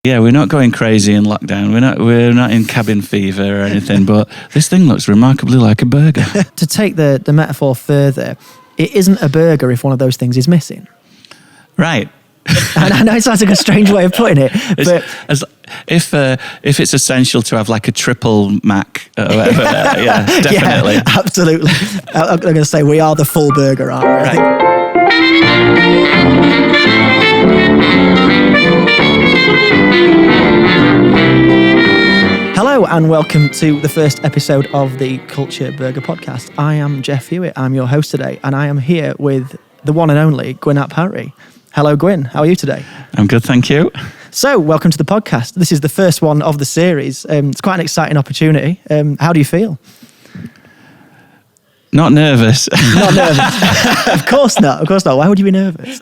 Yeah, we're not going crazy in lockdown. We're not in cabin fever or anything, but this thing looks remarkably like a burger. To take the metaphor further, it isn't a burger if one of those things is missing. Right. And I know it sounds like a strange way of putting it, but if it's essential to have like a triple Mac or whatever, yeah, definitely. Yeah, absolutely. I'm going to say we are the full burger, aren't we? Right. Hello and welcome to the first episode of the Culture Burger podcast. I am Jeff Hewitt, I'm your host today, and I am here with the one and only Gwyn Harri. Hello Gwyn, how are you today? I'm good, thank you. So, welcome to the podcast. This is the first one of the series. It's quite an exciting opportunity. How do you feel? Not nervous. Not nervous. Of course not. Why would you be nervous?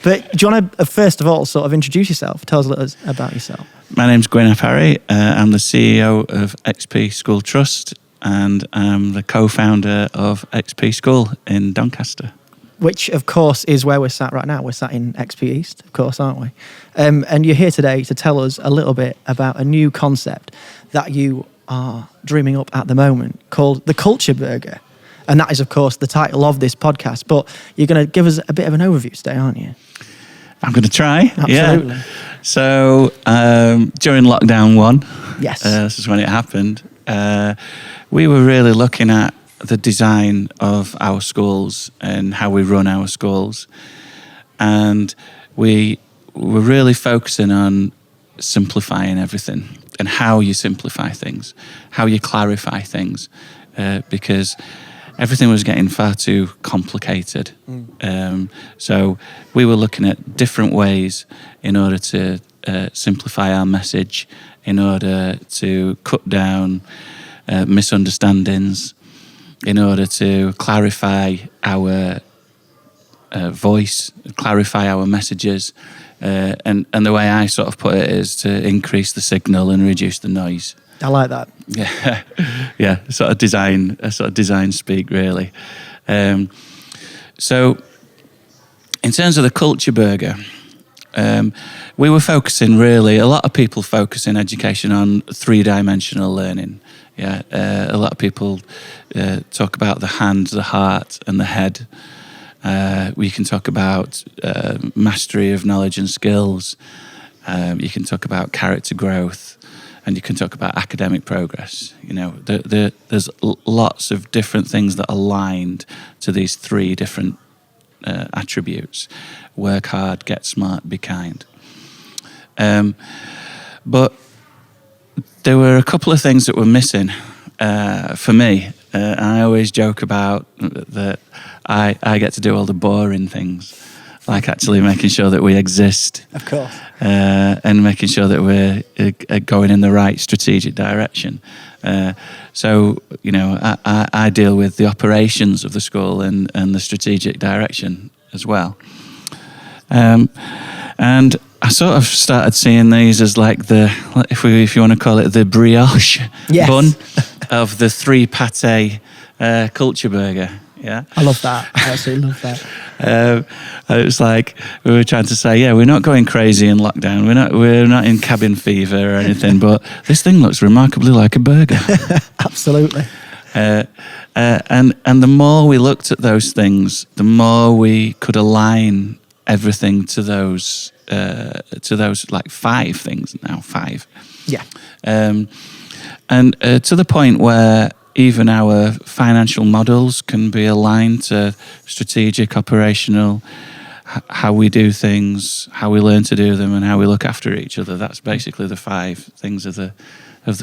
But do you want to, first of all, sort of introduce yourself? Tell us a little about yourself. My name's Gwyn Harri. I'm the CEO of XP School Trust, and I'm the co-founder of XP School in Doncaster. Which, of course, is where we're sat right now. We're sat in XP East, of course, aren't we? And you're here today to tell us a little bit about a new concept that you are dreaming up at the moment called the Culture Burger. And that is, of course, the title of this podcast. But you're going to give us a bit of an overview today, aren't you? I'm going to try. Absolutely. Yeah. So during lockdown 1, yes, this is when it happened, we were really looking at the design of our schools and how we run our schools. And we were really focusing on simplifying everything and how you simplify things, how you clarify things, because everything was getting far too complicated. So we were looking at different ways in order to simplify our message, in order to cut down misunderstandings, in order to clarify our voice, clarify our messages. And the way I sort of put it is to increase the signal and reduce the noise. I like that. Yeah, sort of design speak, really. So, in terms of the Culture Burger, we were focusing really. A lot of people focus in education on three-dimensional learning. Yeah, a lot of people talk about the hand, the heart, and the head. We can talk about mastery of knowledge and skills. You can talk about character growth. And you can talk about academic progress. You know, there's lots of different things that are aligned to these three different attributes. Work hard, get smart, be kind. But there were a couple of things that were missing for me. I always joke about that I get to do all the boring things, like actually making sure that we exist. Of course. And making sure that we're going in the right strategic direction. So, you know, I deal with the operations of the school and the strategic direction as well. And I sort of started seeing these as like if you want to call it the brioche bun of the 3 pate Culture Burger. Yeah, I love that. I absolutely love that. It was like we were trying to say, yeah, we're not going crazy in lockdown. We're not in cabin fever or anything, but this thing looks remarkably like a burger. Absolutely. And the more we looked at those things, the more we could align everything to those like 5 things now. 5. Yeah. And to the point where even our financial models can be aligned to strategic, operational, how we do things, how we learn to do them, and how we look after each other. That's basically the 5 things of the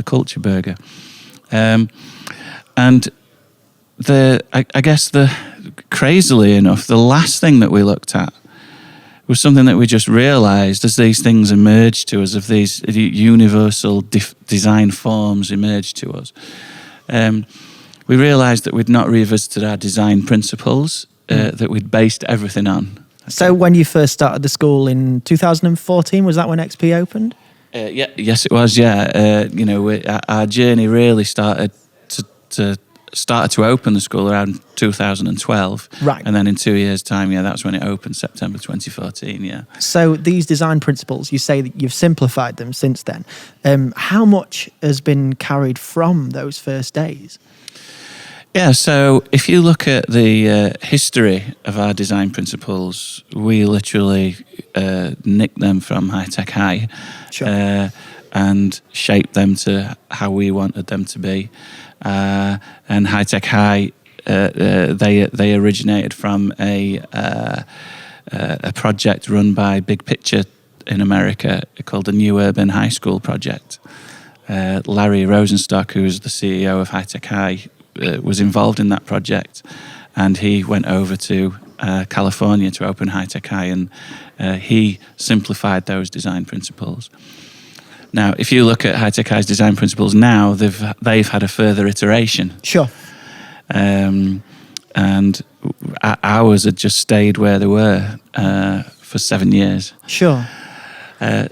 Culture Burger. And I guess crazily enough, the last thing that we looked at was something that we just realised as these things emerged to us, as these universal design forms emerged to us. We realised that we'd not revisited our design principles that we'd based everything on. So when you first started the school in 2014, was that when XP opened? Yes, it was. Yeah, our journey really started to started to open the school around 2012. Right. And then in 2 years' time, that's when it opened, September 2014, So these design principles, you say that you've simplified them since then. How much has been carried from those first days? Yeah, so if you look at the history of our design principles, we literally nicked them from High Tech High. Sure. And shaped them to how we wanted them to be. And High Tech High, they originated from a project run by Big Picture in America called the New Urban High School Project. Larry Rosenstock, who was the CEO of High Tech High, was involved in that project, and he went over to California to open High Tech High, and he simplified those design principles. Now, if you look at High Tech High's design principles now, they've had a further iteration. Sure. And ours had just stayed where they were for 7 years. Sure.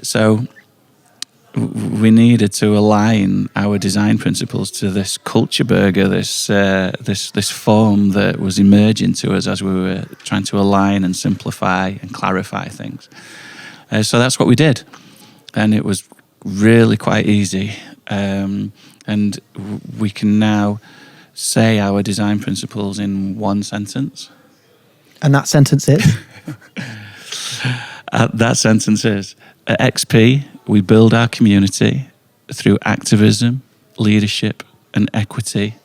So we needed to align our design principles to this culture burger, this form that was emerging to us as we were trying to align and simplify and clarify things. So that's what we did, and it was really quite easy, and we can now say our design principles in one sentence. And that sentence is? That sentence is, at XP, we build our community through activism, leadership, and equity,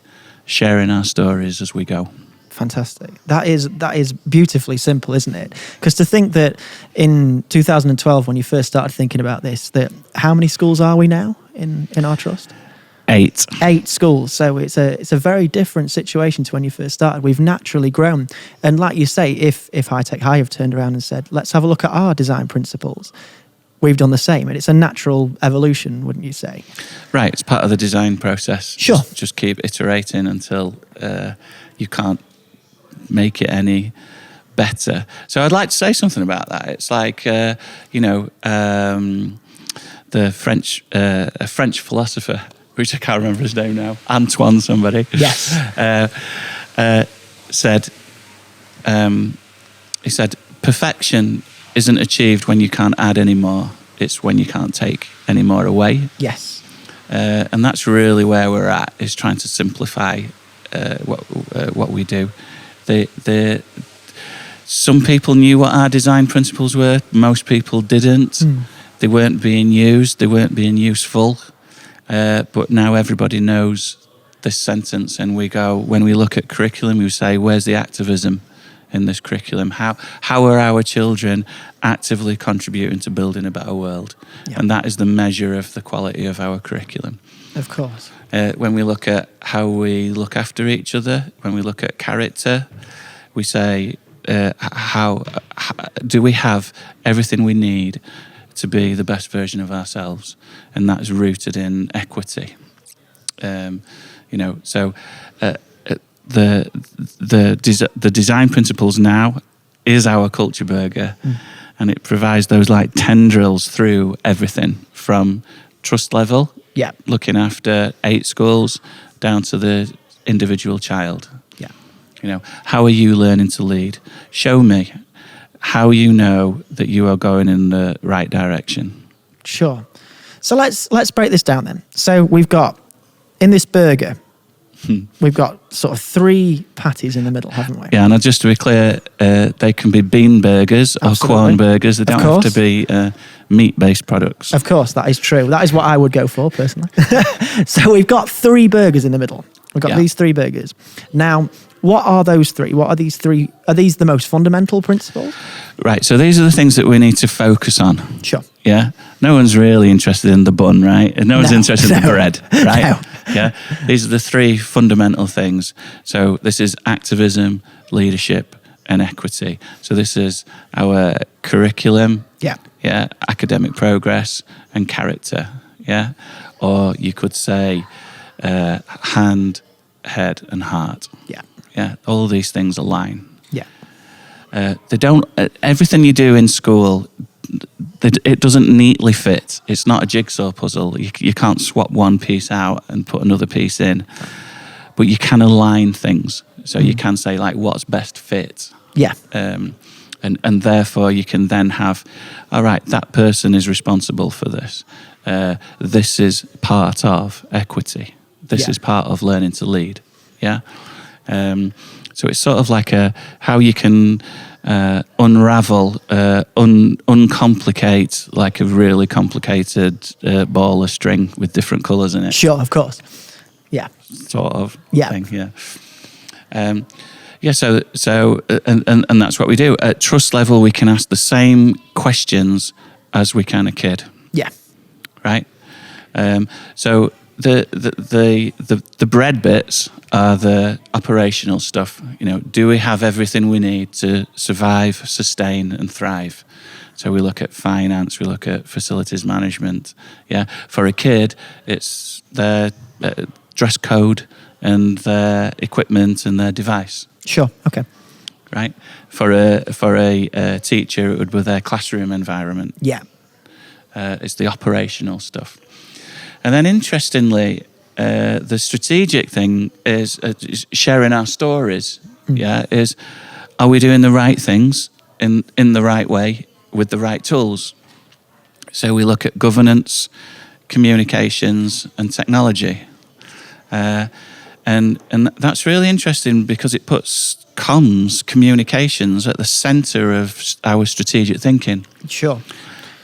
sharing our stories as we go. Fantastic. That is beautifully simple, isn't it? Because to think that in 2012, when you first started thinking about this, that how many schools are we now in our trust? 8. 8 schools. So it's a very different situation to when you first started. We've naturally grown. And like you say, if High Tech High have turned around and said, let's have a look at our design principles, we've done the same. And it's a natural evolution, wouldn't you say? Right. It's part of the design process. Sure. Just keep iterating until you can't make it any better. So I'd like to say something about that. It's like, the French, a French philosopher, which I can't remember his name now, Antoine somebody. Yes. He said, perfection isn't achieved when you can't add any more. It's when you can't take any more away. Yes. And that's really where we're at, is trying to simplify what we do. Some people knew what our design principles were. Most people didn't. They weren't being used. They weren't being useful. But now everybody knows this sentence, and when we look at curriculum, we say, where's the activism in this curriculum? How are our children actively contributing to building a better world? Yeah. And that is the measure of the quality of our curriculum. Of course. When we look at how we look after each other, when we look at character, we say, how do we have everything we need to be the best version of ourselves? And that is rooted in equity. So the design principles now is our culture burger, and it provides those like tendrils through everything from trust level, looking after 8 schools, down to the individual child. How are you learning to lead? Show me how you know that you are going in the right direction. Sure. So let's break this down then. So we've got, in this burger, we've got sort of 3 patties in the middle, haven't we? Yeah, and just to be clear, they can be bean burgers or corn burgers. They don't have to be meat-based products. Of course, that is true. That is what I would go for, personally. So we've got 3 burgers in the middle. We've got these 3 burgers. Now, what are those 3? What are these 3? Are these the most fundamental principles? Right, so these are the things that we need to focus on. Sure. Yeah? No one's really interested in the bun, right? And no one's interested in the bread, right? No. Yeah? These are the 3 fundamental things. So this is activism, leadership, and equity. So this is our curriculum, academic progress, and character, Or you could say hand, head, and heart. Yeah, all these things align. They don't. Everything you do in school, it doesn't neatly fit. It's not a jigsaw puzzle. You can't swap one piece out and put another piece in. but you can align things. So you can say like what's best fit. Yeah. And therefore you can then have, all right, that person is responsible for this. This is part of equity. This is part of learning to lead. Yeah. So it's sort of like how you can unravel, uncomplicate like a really complicated ball of string with different colours in it. Sure, of course. Yeah. Sort of thing. Yeah. So and that's what we do. At trust level, we can ask the same questions as we can a kid. Yeah. Right. So the bread bits are the operational stuff. Do we have everything we need to survive, sustain, and thrive? So we look at finance, we look at facilities management. Yeah. For a kid, it's their dress code and their equipment and their device. Sure. Okay. Right. For a teacher, it would be their classroom environment. Yeah. It's the operational stuff. And then interestingly, the strategic thing is sharing our stories. Yeah. Is, are we doing the right things in the right way with the right tools? So we look at governance, communications, and technology. And that's really interesting because it puts communications at the centre of our strategic thinking. Sure.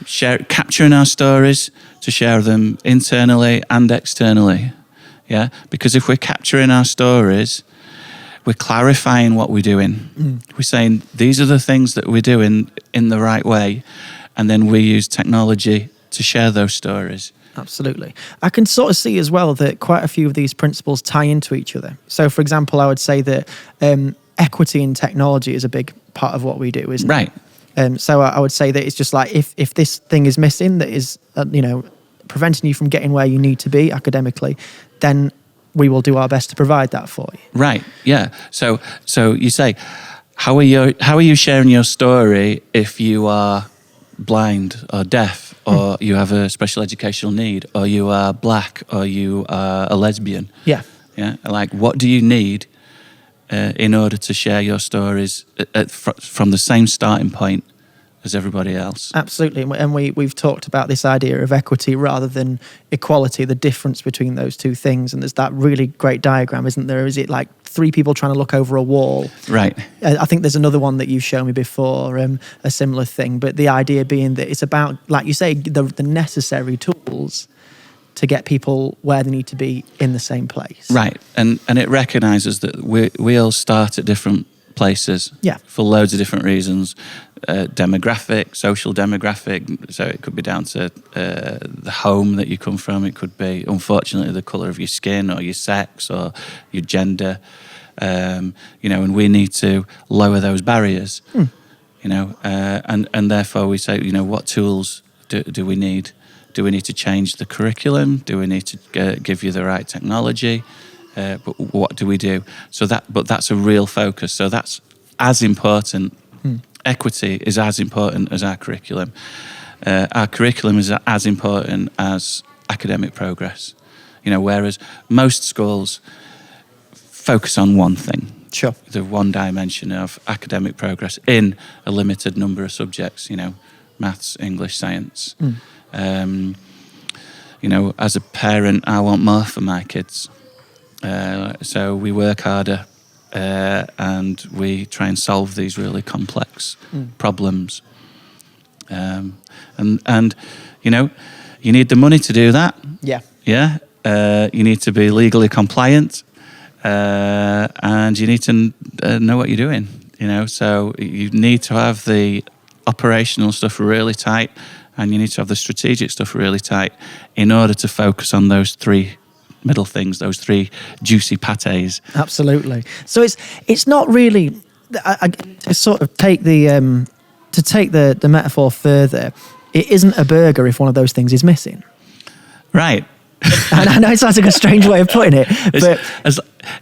Capturing our stories to share them internally and externally. Yeah, because if we're capturing our stories, we're clarifying what we're doing. We're saying these are the things that we're doing in the right way, and then we use technology to share those stories. Absolutely. I can sort of see as well that quite a few of these principles tie into each other. So, for example, I would say that equity in technology is a big part of what we do, isn't it? Right. So I would say that it's just like if this thing is missing that is, preventing you from getting where you need to be academically, then we will do our best to provide that for you. Right. Yeah. So you say, how are you sharing your story if you are blind or deaf, or you have a special educational need, or you are black, or you are a lesbian? Yeah. Yeah. Like, what do you need in order to share your stories from the same starting point as everybody else? Absolutely. And we've talked about this idea of equity rather than equality, the difference between those two things. And there's that really great diagram, isn't there? Is it like three people trying to look over a wall? Right. I think there's another one that you've shown me before, a similar thing. But the idea being that it's about, like you say, the necessary tools to get people where they need to be in the same place. Right. And it recognises that we all start at different places. Yeah. For loads of different reasons. Demographic, social demographic. So it could be down to the home that you come from. It could be, unfortunately, the colour of your skin or your sex or your gender. And we need to lower those barriers. And therefore we say, what tools do we need? Do we need to change the curriculum? Do we need to give you the right technology? But what do we do? But that's a real focus. So that's as important. Equity is as important as our curriculum. Our curriculum is as important as academic progress. Whereas most schools focus on one thing. Sure. The one dimension of academic progress in a limited number of subjects. Maths, English, science. As a parent, I want more for my kids. So we work harder. And we try and solve these really complex problems. And you need the money to do that. Yeah. Yeah. You need to be legally compliant. And you need to know what you're doing. So you need to have the operational stuff really tight, and you need to have the strategic stuff really tight in order to focus on those three middle things, those three juicy patés. Absolutely. So it's not really to sort of take the metaphor further. It isn't a burger if one of those things is missing. Right. And I know it sounds like a strange way of putting it, but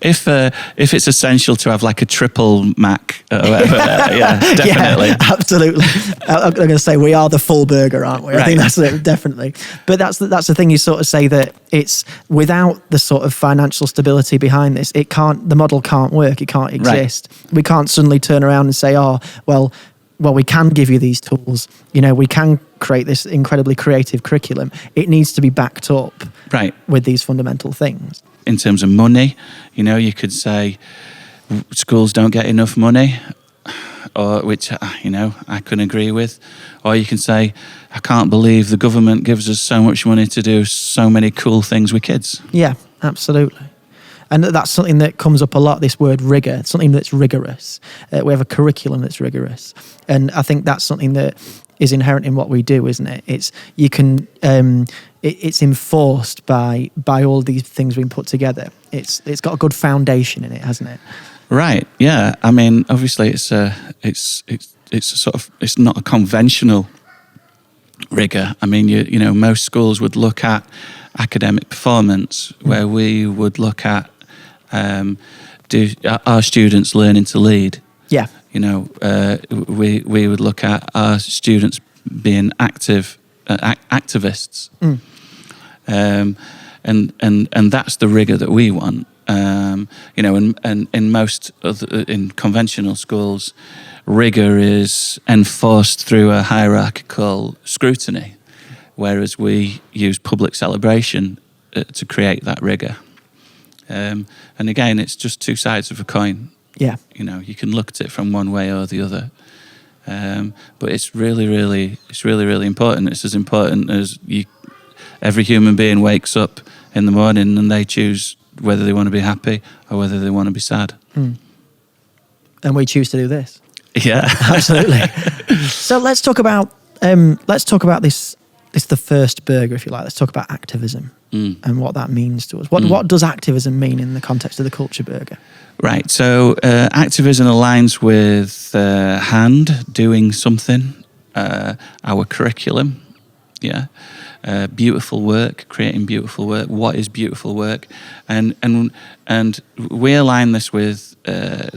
if it's essential to have like a triple Mac, yeah, definitely. Yeah, absolutely. I'm going to say we are the full burger, aren't we? I think that's it, definitely. But that's the thing. You sort of say that it's without the sort of financial stability behind this, the model can't work. It can't exist. Right. We can't suddenly turn around and say, oh, well, we can give you these tools. We can create this incredibly creative curriculum. It needs to be backed up with these fundamental things. In terms of money, you could say schools don't get enough money, or which, I couldn't agree with. Or you can say, I can't believe the government gives us so much money to do so many cool things with kids. Yeah, absolutely. And that's something that comes up a lot, this word rigour, something that's rigorous. We have a curriculum that's rigorous. And I think that's something that is inherent in what we do, isn't it? It's enforced by all these things being put together. It's got a good foundation in it, hasn't it? Right, yeah. I mean, obviously it's not a conventional rigour. I mean, most schools would look at academic performance, where we would look at do our students learning to lead. Yeah. We would look at our students being activists. And that's the rigour that we want. And in conventional schools, rigour is enforced through a hierarchical scrutiny, whereas we use public celebration to create that rigour. And again, it's just two sides of a coin. Yeah. You can look at it from one way or the other. But it's really, really important. It's as important as every human being wakes up in the morning and they choose whether they want to be happy or whether they want to be sad. And we choose to do this. Yeah, absolutely. So let's talk about this. This is the first burger, if you like. Let's talk about activism and what that means to us. What does activism mean in the context of the culture burger? Right. So activism aligns with doing something. Our curriculum. Yeah. Beautiful work, creating beautiful work. What is beautiful work? And we align this with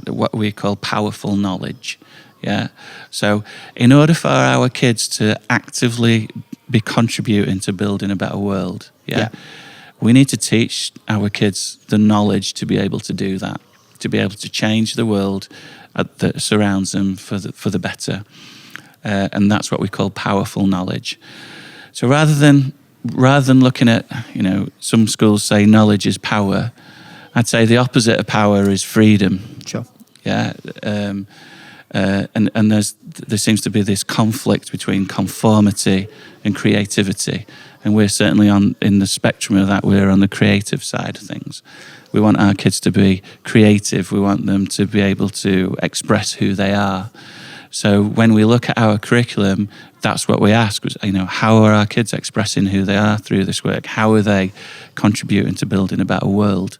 what we call powerful knowledge. Yeah. So in order for our kids to actively be contributing to building a better world, we need to teach our kids the knowledge to be able to do that, to be able to change the world that surrounds them for the better. And that's what we call powerful knowledge. So rather than looking at, some schools say knowledge is power, I'd say the opposite of power is freedom. Sure. Yeah. And there seems to be this conflict between conformity and creativity. And we're certainly in the spectrum of that. We're on the creative side of things. We want our kids to be creative. We want them to be able to express who they are. So when we look at our curriculum, that's what we ask, how are our kids expressing who they are through this work? How are they contributing to building a better world?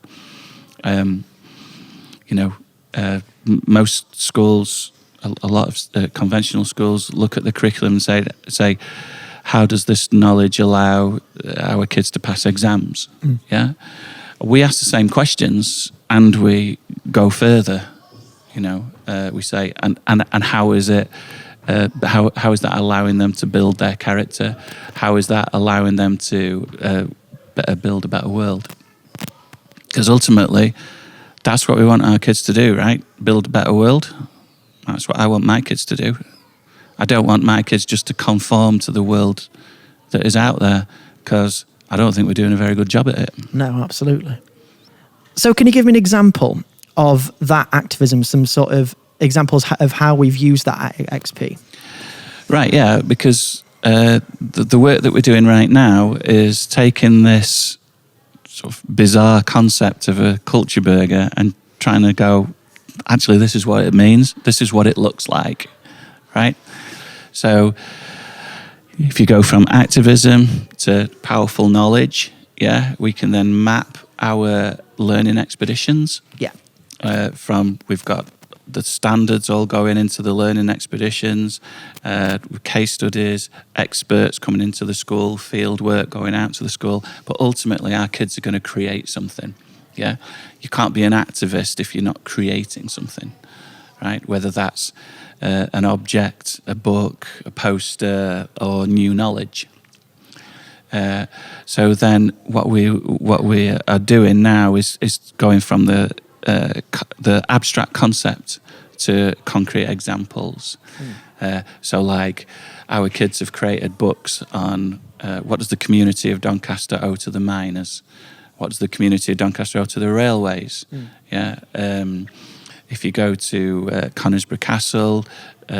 Most schools, a lot of conventional schools look at the curriculum and say, how does this knowledge allow our kids to pass exams? Yeah, we ask the same questions and we go further. We say, and how is it? How is that allowing them to build their character? How is that allowing them to build a better world? Because ultimately, that's what we want our kids to do, right? Build a better world. That's what I want my kids to do. I don't want my kids just to conform to the world that is out there, because I don't think we're doing a very good job at it. No, absolutely. So can you give me an example of that activism, some sort of examples of how we've used that at XP? Right, yeah, because the work that we're doing right now is taking this sort of bizarre concept of a culture burger and trying to go, actually, this is what it means. This is what it looks like, right? So if you go from activism to powerful knowledge, we can then map our learning expeditions. Yeah. We've got the standards all going into the learning expeditions, case studies, experts coming into the school, field work going out to the school. But ultimately, our kids are going to create something. Yeah, you can't be an activist if you're not creating something, right? Whether that's an object, a book, a poster, or new knowledge. So then, what we are doing now is going from the abstract concept to concrete examples. So, like, our kids have created books on what does the community of Doncaster owe to the miners? What does the community of Doncaster owe to the railways? Yeah. If you go to Conisbrough Castle,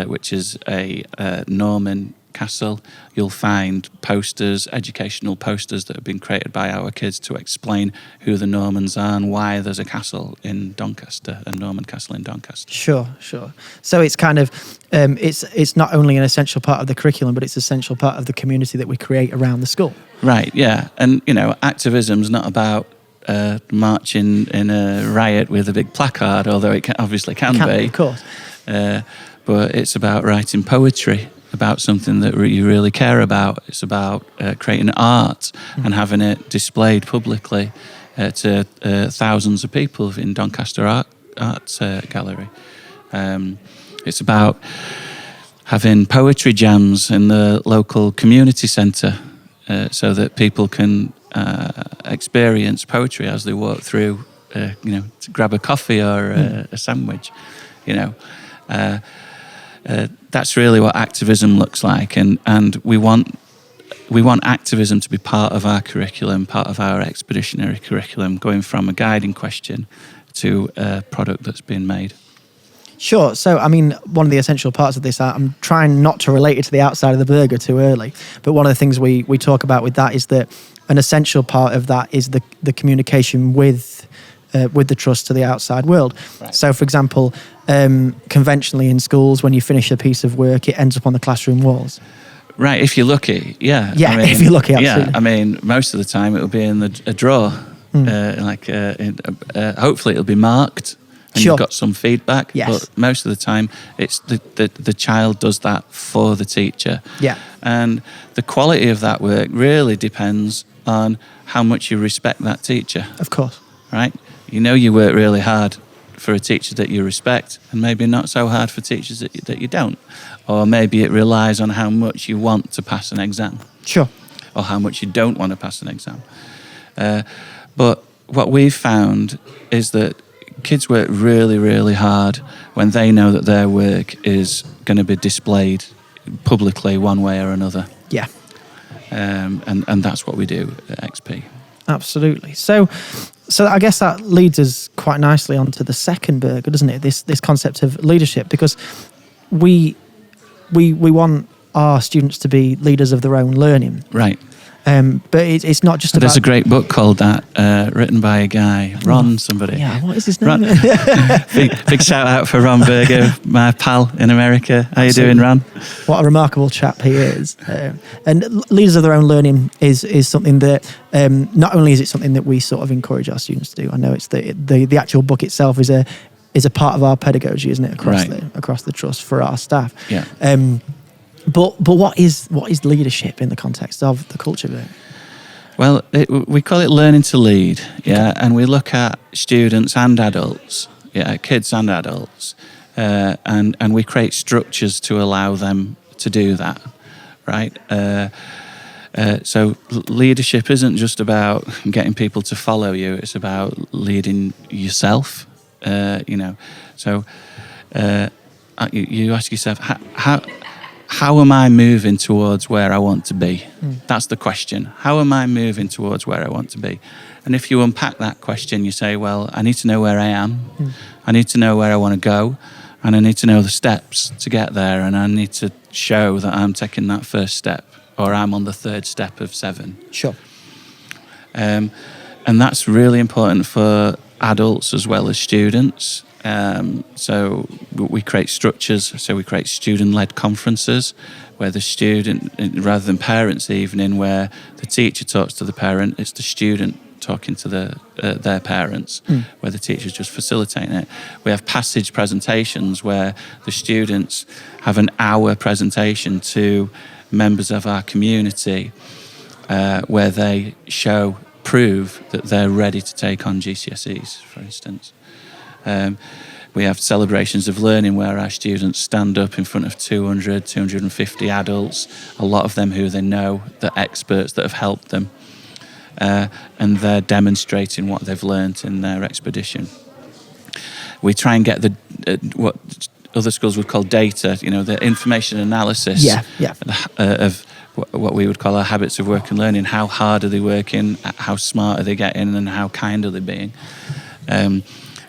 which is a Norman castle, you'll find posters, educational posters that have been created by our kids to explain who the Normans are and why there's a castle in Doncaster, a Norman castle in Doncaster. Sure. So it's kind of, it's not only an essential part of the curriculum, but it's an essential part of the community that we create around the school. Right, yeah. And, activism's not about marching in a riot with a big placard, although it obviously can be. Of course. But it's about writing poetry about something that you really care about. It's about creating art and having it displayed publicly to thousands of people in Doncaster Art Gallery. It's about having poetry jams in the local community centre so that people can experience poetry as they walk through, to grab a coffee or a sandwich, that's really what activism looks like, and we want activism to be part of our curriculum, part of our expeditionary curriculum, going from a guiding question to a product that's been made. Sure. So, I mean, one of the essential parts of this, I'm trying not to relate it to the outside of the burger too early, but one of the things we talk about with that is that an essential part of that is the communication with the trust to the outside world. Right. So, for example, conventionally in schools, when you finish a piece of work, it ends up on the classroom walls. Right, if you're lucky, yeah. Yeah, if you're lucky, absolutely. Yeah, I mean, most of the time it'll be in a drawer. Hopefully it'll be marked and sure. You've got some feedback. Yes. But most of the time, it's the child does that for the teacher. Yeah. And the quality of that work really depends on how much you respect that teacher. Of course. Right? You work really hard for a teacher that you respect, and maybe not so hard for teachers that you don't. Or maybe it relies on how much you want to pass an exam. Sure. Or how much you don't want to pass an exam. But what we've found is that kids work really, really hard when they know that their work is going to be displayed publicly one way or another. Yeah. And that's what we do at XP. Absolutely. So I guess that leads us quite nicely onto the second burger, doesn't it? This concept of leadership, because we want our students to be leaders of their own learning. Right. But it's not just about... There's a great book called that, written by a guy, Ron somebody. Yeah, what is his name? Big shout out for Ron Berger, my pal in America. How you doing, Ron? What a remarkable chap he is. And leaders of their own learning is something that, not only is it something that we sort of encourage our students to do, I know it's the actual book itself is a part of our pedagogy, isn't it, across the trust for our staff. Yeah. But what is leadership in the context of the culture bit? Well, we call it learning to lead, yeah, and we look at students and adults, yeah, kids and adults, and we create structures to allow them to do that, right? So leadership isn't just about getting people to follow you; it's about leading yourself, So you ask yourself, how am I moving towards where I want to be? That's the question. How am I moving towards where I want to be? And if you unpack that question, you say, well, I need to know where I am. I need to know where I want to go. And I need to know the steps to get there. And I need to show that I'm taking that first step, or I'm on the third step of 7. Sure. And that's really important for adults as well as students. So we create structures. So we create student-led conferences where the student, rather than parents' evening, where the teacher talks to the parent, it's the student talking to their parents, where the teacher's just facilitating it. We have passage presentations where the students have an hour presentation to members of our community, where they show prove that they're ready to take on GCSEs, for instance. We have celebrations of learning where our students stand up in front of 200, 250 adults, a lot of them who they know, the experts that have helped them, and they're demonstrating what they've learnt in their expedition. We try and get what other schools would call data, the information analysis of what we would call our habits of work and learning. How hard are they working? How smart are they getting? And how kind are they being?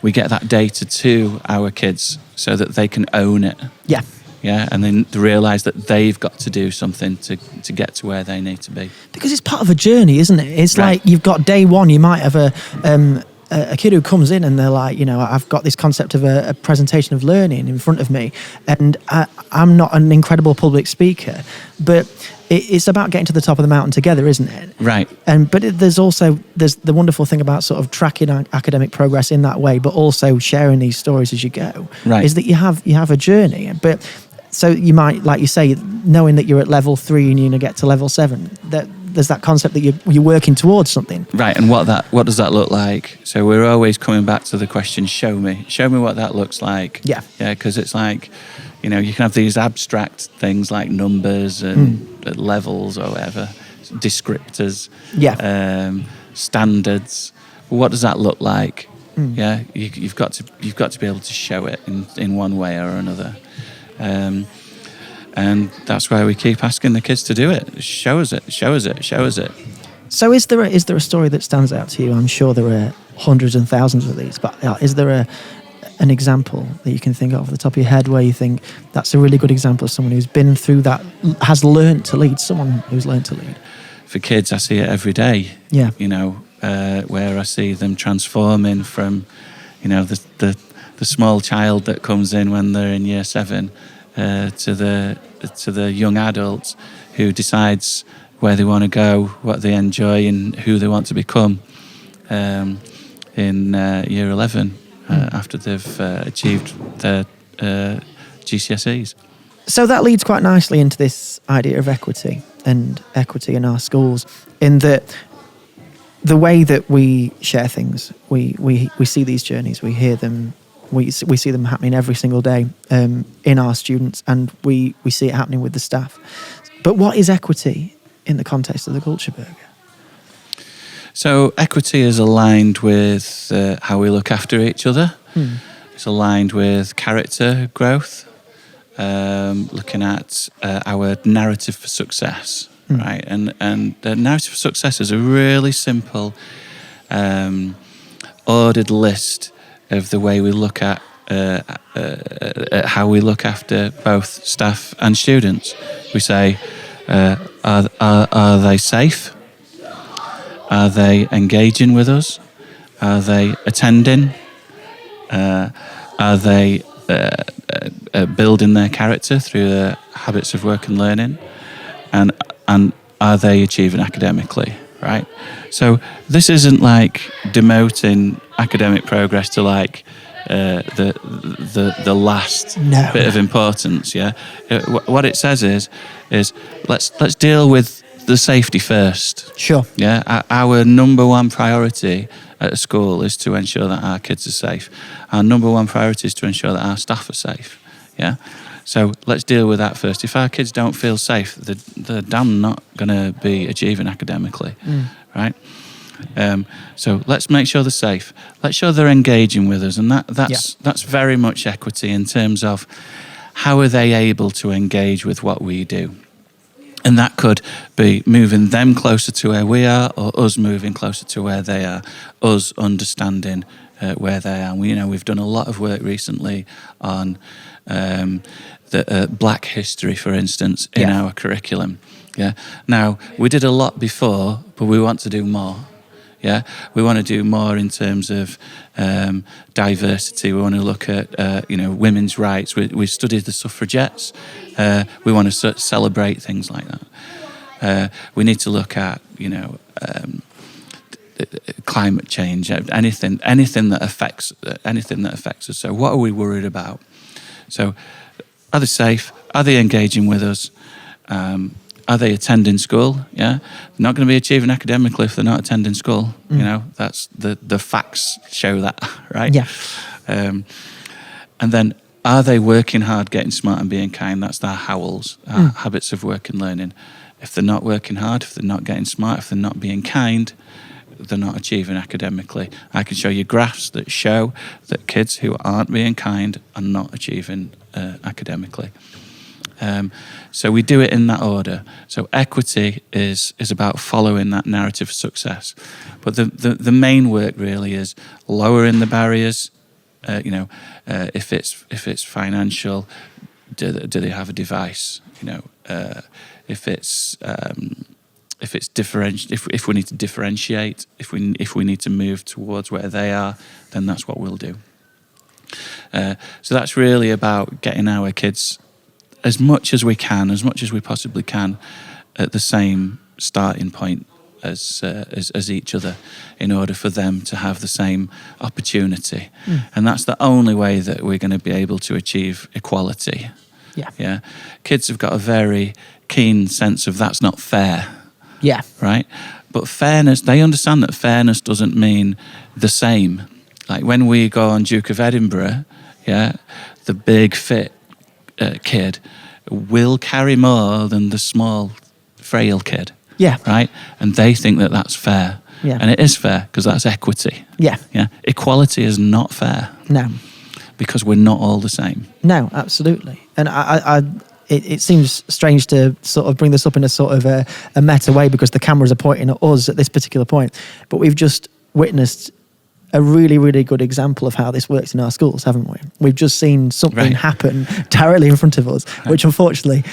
We get that data to our kids so that they can own it. Yeah. Yeah, and then to realise that they've got to do something to get to where they need to be. Because it's part of a journey, isn't it? It's right. Like you've got day one, you might have a kid who comes in and they're like, I've got this concept of a presentation of learning in front of me, and I'm not an incredible public speaker, but it's about getting to the top of the mountain together, isn't it? Right. But there's the wonderful thing about sort of tracking academic progress in that way, but also sharing these stories as you go. Right. Is that you have a journey, but so you might, like you say, knowing that you're at level 3 and you're going to get to level 7, that there's that concept that you're working towards something. Right, and what does that look like? So we're always coming back to the question, show me what that looks like. Yeah. Yeah, because it's like, you can have these abstract things like numbers and levels or whatever, descriptors, standards. What does that look like? Yeah, you've got to be able to show it in one way or another. And that's why we keep asking the kids to do it. Show us it. So is there a story that stands out to you? I'm sure there are hundreds and thousands of these, but is there an example that you can think of the top of your head where you think that's a really good example of someone who's been through that, has learned to lead, someone who's learned to lead? For kids, I see it every day. Yeah. Where I see them transforming from, the small child that comes in when they're in year 7 to the young adult who decides where they want to go, what they enjoy, and who they want to become in year 11 after they've achieved their GCSEs. So that leads quite nicely into this idea of equity and equity in our schools, in that the way that we share things, we see these journeys, we hear them, we see them happening every single day in our students, and we see it happening with the staff. But what is equity in the context of the Culture Burger? So equity is aligned with how we look after each other. It's aligned with character growth, looking at our narrative for success, right? And the narrative for success is a really simple, ordered list of the way we look at how we look after both staff and students. We say, are they safe? Are they engaging with us? Are they attending? Are they building their character through their habits of work and learning? And are they achieving academically, right? So this isn't like demoting academic progress to like the last bit of importance, yeah? What it says is let's deal with the safety first. Sure. Yeah, our number one priority at a school is to ensure that our kids are safe. Our number one priority is to ensure that our staff are safe. Yeah, so let's deal with that first. If our kids don't feel safe, they're damn not going to be achieving academically, right? So let's make sure they're safe. Let's show they're engaging with us, and that's very much equity in terms of how are they able to engage with what we do. And that could be moving them closer to where we are, or us moving closer to where they are, us understanding where they are. We've done a lot of work recently on the Black history, for instance, in our curriculum. Yeah. Now, we did a lot before, but we want to do more. Yeah, we want to do more in terms of diversity. We want to look at women's rights. We studied the suffragettes. We want to celebrate things like that. We need to look at climate change, anything that affects us. So, what are we worried about? So, are they safe? Are they engaging with us? Are they attending school? Yeah. They're not going to be achieving academically if they're not attending school. You know, that's the facts show that, right? Yeah. And then, are they working hard, getting smart and being kind? That's their howls, habits of work and learning. If they're not working hard, if they're not getting smart, if they're not being kind, they're not achieving academically. I can show you graphs that show that kids who aren't being kind are not achieving academically. So we do it in that order. So equity is about following that narrative of success. But the main work really is lowering the barriers. If it's financial, do they have a device? If we need to differentiate, if we need to move towards where they are, then that's what we'll do. So that's really about getting our kids as much as we can, as much as we possibly can, at the same starting point as each other, in order for them to have the same opportunity. And that's the only way that we're going to be able to achieve equality. Yeah. Kids have got a very keen sense of that's not fair. Yeah. Right? But fairness, they understand that fairness doesn't mean the same. Like when we go on Duke of Edinburgh, the big fit kid will carry more than the small frail kid. Yeah. Right? And they think that that's fair. Yeah. And it is fair because that's equity. Yeah. Yeah. Equality is not fair. No. Because we're not all the same. No, absolutely. And it seems strange to sort of bring this up in a sort of a meta way, because the cameras are pointing at us at this particular point. But we've just witnessed a really, really good example of how this works in our schools, haven't we? We've just seen something happen directly in front of us, which unfortunately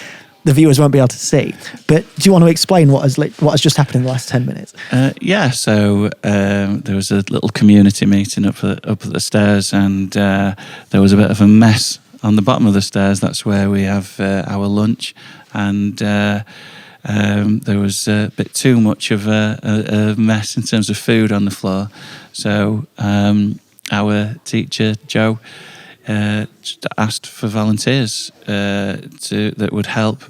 the viewers won't be able to see. But do you want to explain what has just happened in the last 10 minutes? So there was a little community meeting up at the stairs, and there was a bit of a mess on the bottom of the stairs. That's where we have our lunch, and there was a bit too much of a mess in terms of food on the floor. So our teacher, Joe, asked for volunteers that would help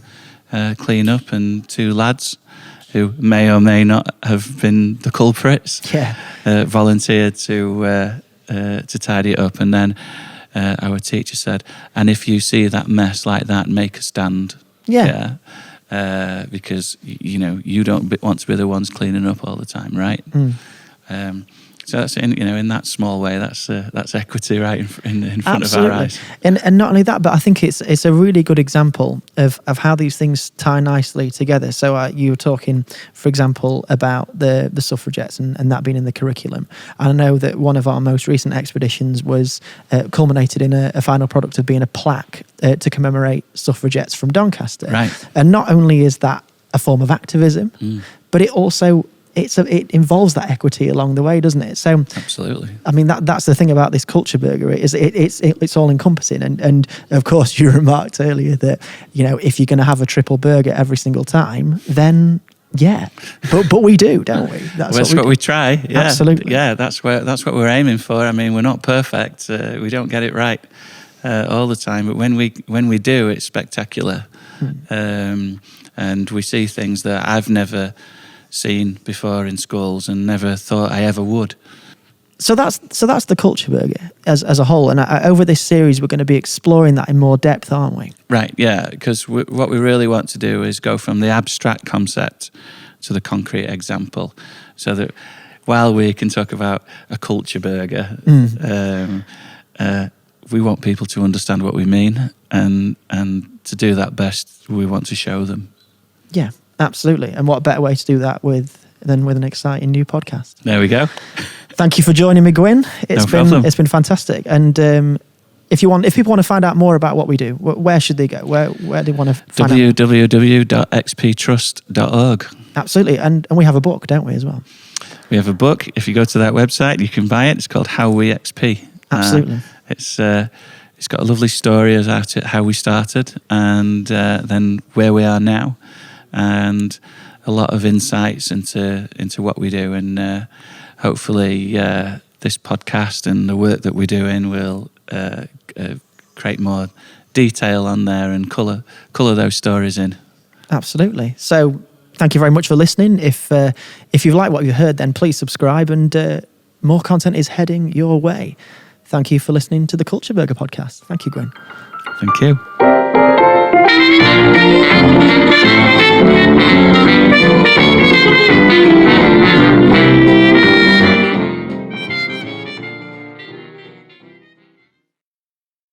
clean up, and two lads who may or may not have been the culprits volunteered to tidy it up. And then our teacher said, and if you see that mess like that, make a stand. Because you don't want to be the ones cleaning up all the time, right? So that's in that small way, that's equity right in front of our eyes. And not only that, but I think it's a really good example of how these things tie nicely together. So you were talking, for example, about the suffragettes and that being in the curriculum. And I know that one of our most recent expeditions was culminated in a final product of being a plaque to commemorate suffragettes from Doncaster. Right. And not only is that a form of activism, but it also it involves that equity along the way, doesn't it? So absolutely. I mean, that's the thing about this culture burger. It's all encompassing, and of course you remarked earlier that if you're going to have a triple burger every single time, then but we do, don't we? That's what we try. Yeah. Absolutely. Yeah, that's what we're aiming for. I mean, we're not perfect. We don't get it right all the time, but when we do, it's spectacular, and we see things that I've never seen before in schools and never thought I ever would. So that's the culture burger as a whole, and over this series we're going to be exploring that in more depth, aren't we? Right, yeah, because what we really want to do is go from the abstract concept to the concrete example, so that while we can talk about a culture burger, we want people to understand what we mean, and to do that best, we want to show them. Yeah. Absolutely. And what better way to do that than with an exciting new podcast? There we go. Thank you for joining me, Gwyn. It's been fantastic. And if people want to find out more about what we do, where should they go? Where do they want to find out? www.xptrust.org. Absolutely. And we have a book, don't we, as well? We have a book. If you go to that website, you can buy it. It's called How We XP. Absolutely. It's got a lovely story about how we started, and then where we are now, and a lot of insights into what we do, and hopefully this podcast and the work that we're doing will create more detail on there and colour those stories in. Absolutely. So thank you very much for listening. If you've liked what you heard, then please subscribe, and more content is heading your way. Thank you for listening to the Culture Burger podcast. Thank you, Gwyn. Thank you.